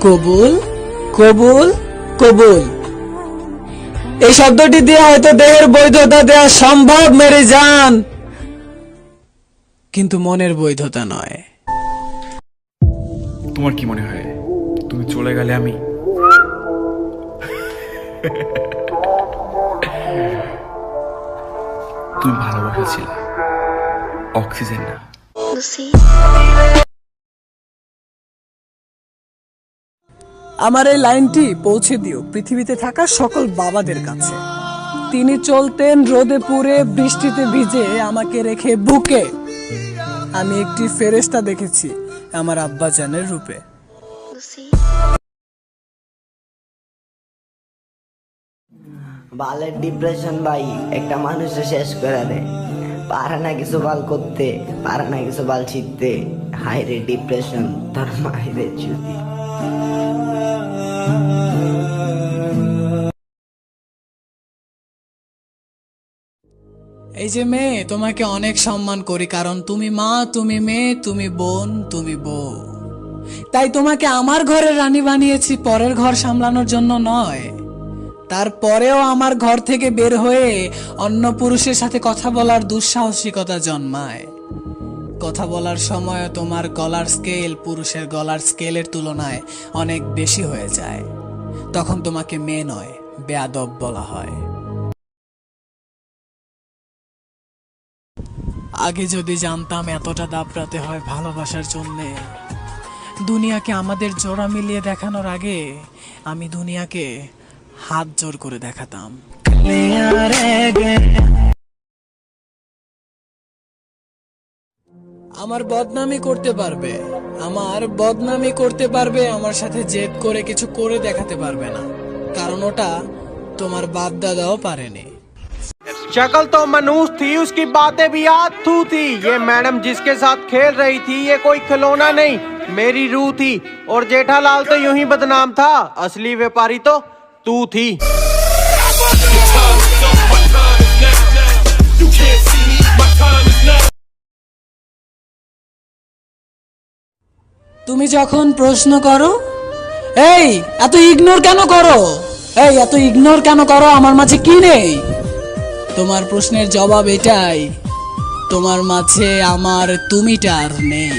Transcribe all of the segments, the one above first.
কবুল কবুল কবুল এই শব্দটি দিয়ে হয়তো দেহের বৈধতা দেওয়া সম্ভব মেরে যান, কিন্তু মনের বৈধতা নয়। তোমার কি মনে হয় তুমি চলে গেলে আমি তুমি ভালোবাসা ছিল, অক্সিজেন না। আমার এই লাইনটি পৌঁছে দিও পৃথিবীতে থাকা সকল বাবাদের কাছে। তিনি চলতেন রোদে পুড়ে বৃষ্টিতে ভিজে আমাকে রেখে বুকে। আমি একটি ফেরেশতা দেখেছি আমার আব্বাজানের রূপে। বালের ডিপ্রেশন ভাই একটা মানুষে শেষ করে দেয়। পারে না কিছু বাল করতে, পারে না কিছু বাল ছিঁড়তে। হাই রে ডিপ্রেশন, তোর মাইরে চুদি। এই যে মেয়ে, তোমাকে অনেক সম্মান করি, কারণ তুমি মা, তুমি মেয়ে, তুমি বোন, তুমি বউ। তাই তোমাকে আমার ঘরের রানী বানিয়েছি, পরের ঘর সামলানোর জন্য নয়। তারপরেও আমার ঘর থেকে বের হয়ে অন্য পুরুষের সাথে কথা বলার দুঃসাহসিকতা জন্মায়। কথা বলার সময় তোমার গলার স্কেল পুরুষের গলার স্কেলের তুলনায় অনেক বেশি হয়ে যায়। তখন তোমাকে মেয়ে নয়, বেয়াদব বলা হয়। আগে যদি জানতাম এতটা দাপড়াতে হয় ভালোবাসার জন্যে, দুনিয়াকে আমাদের জোড়া মিলিয়ে দেখানোর আগে আমি দুনিয়াকে হাত জোর করে দেখাতাম। আমার বদনামি করতে পারবে, আমার বদনামি করতে পারবে, আমার সাথে জেদ করে কিছু করে দেখাতে পারবে না, কারণ ওটা তোমার বাপ দাদাও पारेनी। शक्ल तो मनूस थी, उसकी बातें भी याद थी। ये मैडम जिसके साथ खेल रही थी ये कोई खिलौना नहीं, मेरी रूह थी। और जेठालाल तो यूं ही बदनाम था, असली व्यापारी तो तू थी। তুমি যখন প্রশ্ন করো, এই এত ইগনোর কেন করো, এই এত ইগনোর কেন করো, আমার মাঝে কি নেই? তোমার প্রশ্নের জবাব এটাই, তোমার মাঝে আমার তুমিটা আর নেই।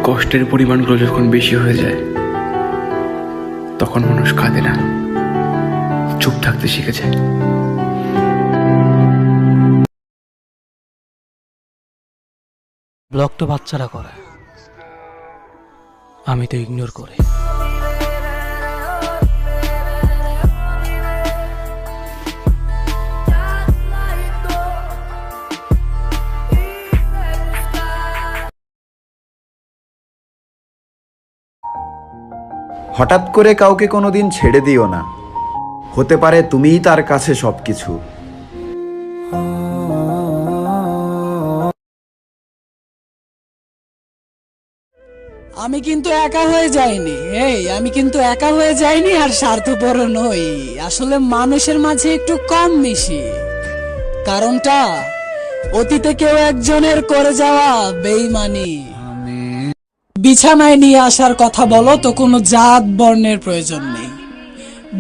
কষ্টের পরিমাণগুলো যখন বেশি হয়ে যায় তখন মানুষ কাঁদে না, চুপ থাকতে শিখে যায়। ব্লক তো বাচ্চারা করে, আমি তো ইগনোর করি। হঠাৎ করে কাউকে কোনোদিন ছেড়ে দিও না, হতে পারে তুমিই তার কাছে সবকিছু। আমি কিন্তু একা হয়ে যাইনি, আমি কিন্তু একা হয়ে যাইনি আর স্বার্থপর নই। আসলে মানুষের মাঝে একটু কম মিশি, কারণটা অতীতে কেউ একজনের করে যাওয়া বেঈমানি। বিছানায় নিয়ে আসার কথা বলো তো কোনো জাত বর্ণের প্রয়োজন নেই,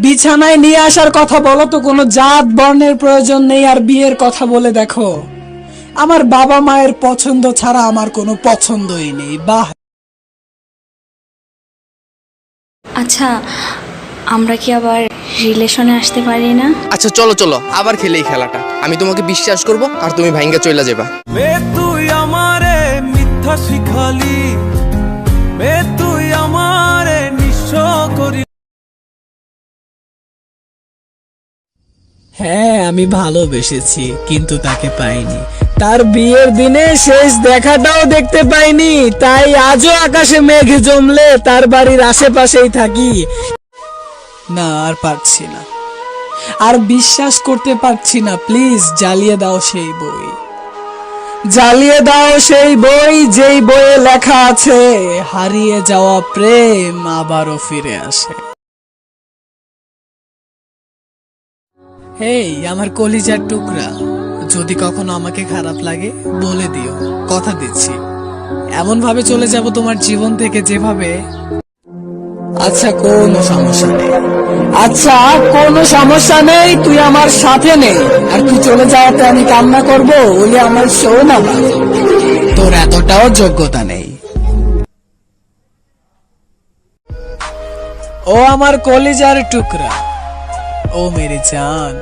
বিছানায় নিয়ে আসার কথা বলো তো কোনো জাত বর্ণের প্রয়োজন নেই। আর বিয়ের কথা বলে দেখো, আমার বাবা মায়ের পছন্দ ছাড়া আমার কোনো পছন্দই নেই। বাহ। আচ্ছা, আমরা কি আবার রিলেশনে আসতে পারি না? আচ্ছা চলো চলো, আবার খেলে এই খেলাটা। আমি তোমাকে বিশ্বাস করব আর তুমি ভাঙ্গা চইলা যাবা। তুই আমারে মিথ্যা শিখালি, তুই আমারে নিঃস্ব করি। হ্যাঁ, আমি ভালোবেসেছি কিন্তু তাকে পাইনি, তার বিয়ের দিনে শেষ দেখাটাও দেখতে পাইনি। তাই আজও আকাশে মেঘ জমলে তার বাড়ির আশেপাশেই থাকি। না, আর পারছি না, আর বিশ্বাস করতে পারছি না। প্লিজ জ্বালিয়ে দাও সেই বই, জ্বালিয়ে দাও সেই বই যেই বইয়ে লেখা আছে হারিয়ে যাওয়া প্রেম আবারও ফিরে আসে। হেই আমার কলিজার টুকরা, যদি কখনো আমাকে খারাপ লাগে বলে দিও, কথা দিচ্ছি এমন ভাবে চলে যাব তোমার জীবন থেকে যেভাবে। আচ্ছা কোনো সমস্যা নেই, আচ্ছা কোনো সমস্যা নেই, তুই আমার সাথে নেই, আর তুই চলে যাওয়াতে আমি কান্না করব বলে আমার শো না, তোর এতটাও যোগ্যতা নেই। ও আমার কলিজার টুকরা, ও মেরি জান,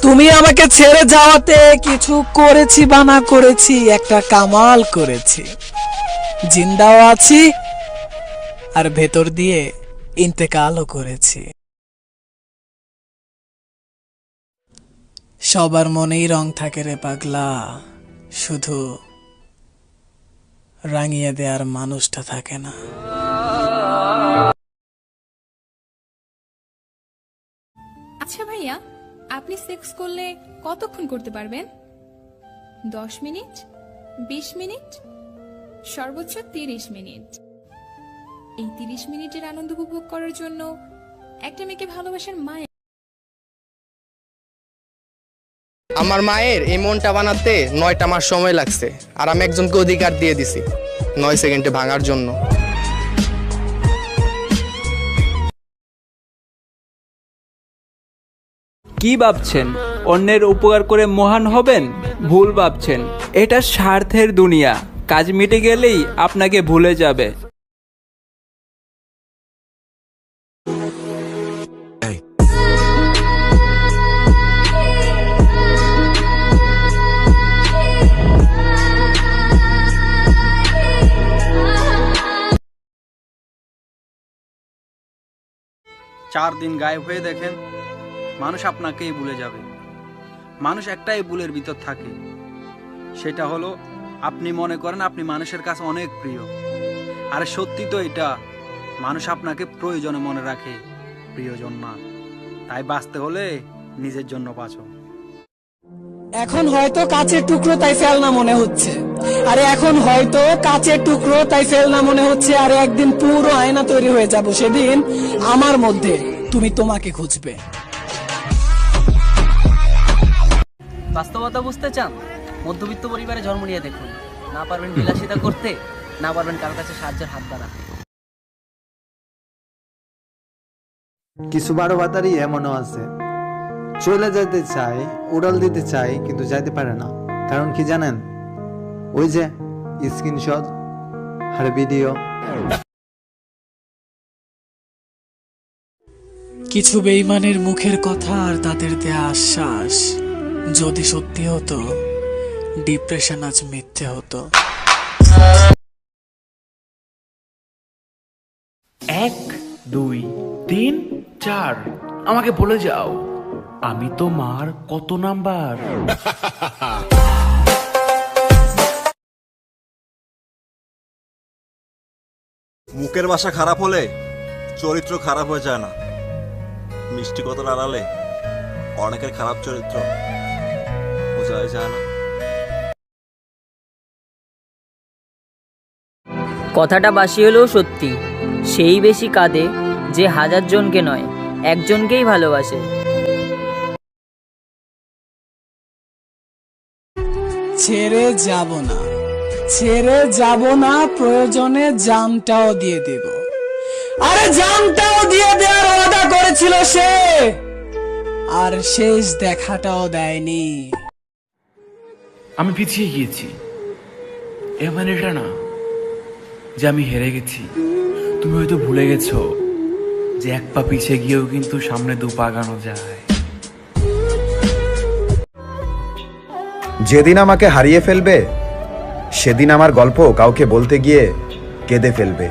তুমি আমাকে ছেড়ে যাওয়াতে কিছু করেছি বা না করেছি, একটা কামাল করেছি। জিন্দাও আছি আর ভেতর দিয়ে ইন্তেকালও করেছি। সবার মনেই রং থাকে রে পাগলা, শুধু রাঙিয়ে দেওয়ার মানুষটা থাকে না। আচ্ছা ভাইয়া, আপনি সেক্স করলে কতক্ষণ করতে পারবেন? 10 মিনিট, 20 মিনিট, সর্বোচ্চ 30 মিনিট। এই 30 মিনিটের আনন্দ উপভোগ করার জন্য একটা মেয়েকে ভালোবাসার মায়ের আমার মায়ের এই মনটা বানাতে 9টা মাস সময় লাগছে, আর আমি একজনকে অধিকার দিয়ে দিছি 9 সেকেন্ডে ভাঙার জন্য। কি ভাবছেন অন্যের উপকার করে মহান হবেন? ভুল ভাবছেন। এটা স্বার্থের দুনিয়া, কাজ মিটে গেলেই আপনাকে ভুলে যাবে। চার দিন গায়েব হয়ে দেখেন, মানুষ আপনাকেই ভুলে যাবে। মানুষ একটাই ভুলের ভিতর থাকে, সেটা হলো আপনি মনে করেন আপনি মানুষের কাছে অনেক প্রিয়, আর সত্যি তো এটা, মানুষ আপনাকে প্রয়োজনে মনে রাখে, প্রিয়জন না। তাই বাঁচতে হলে নিজের জন্য বাঁচো। এখন হয়তো কাচের টুকরো তাই ফেলনা মনে হচ্ছে, আরে এখন হয়তো কাচের টুকরো তাই ফেলনা মনে হচ্ছে, আরে একদিন পুরো আয়না তৈরি হয়ে যাব, সেদিন আমার মধ্যে তুমি তোমাকে খুঁজবে। বাস্তবতা বুঝতে চান? মধ্যবিত্ত পরিবারে জন্ম নিয়ে দেখুন, না পারবেন বিলাসিতা করতে, না পারবেন কারো কাছে সাহায্যের হাত বাড়াতে। কিছু বারো বাতারি এমনও আছে, চলে যেতে চাই, উড়াল দিতে চাই, কিন্তু যাইতে পারে না। কারণ কি জানেন? ওই যে স্ক্রিনশট আর ভিডিও। কিছু বেঈমানের মুখের কথা আর তাদের দেয়া আশ্বাস যদি সত্যি হতো, ডিপ্রেশন আজ মিথ্যে হতো। 1 2 3 4 আমাকে বলে যাও, আমি তোমার কত নাম্বার? মুখের ভাষা খারাপ হলে চরিত্র খারাপ হয়ে যায় না। মিষ্টি কথা আড়ালে অনেকের খারাপ চরিত্র বোঝা যায় না। কথাটা বাসি হলেও সত্যি, সেই বেশি কাঁদে যে 1000 জনকে নয়, একজনকেই ভালোবাসে। ছেড়ে যাব না, ছেড়ে যাব না, প্রয়োজনে জানটাও দিয়ে দেব। আরে জানটাও দিয়ে দেওয়ার ওয়াদা করেছিল সে, আর শেষ দেখাটাও দেয়নি। আমি পিছিয়ে গিয়েছি, এ মানে এটা না যে আমি হেরে গেছি। তুমি হয়তো ভুলে গেছো যে 1 পা পিছিয়ে গিয়েও কিন্তু সামনে 2 পা আগানো যায়। যেদিন আমাকে হারিয়ে ফেলবে, সেদিন আমার গল্প কাউকে বলতে গিয়ে কেঁদে ফেলবে।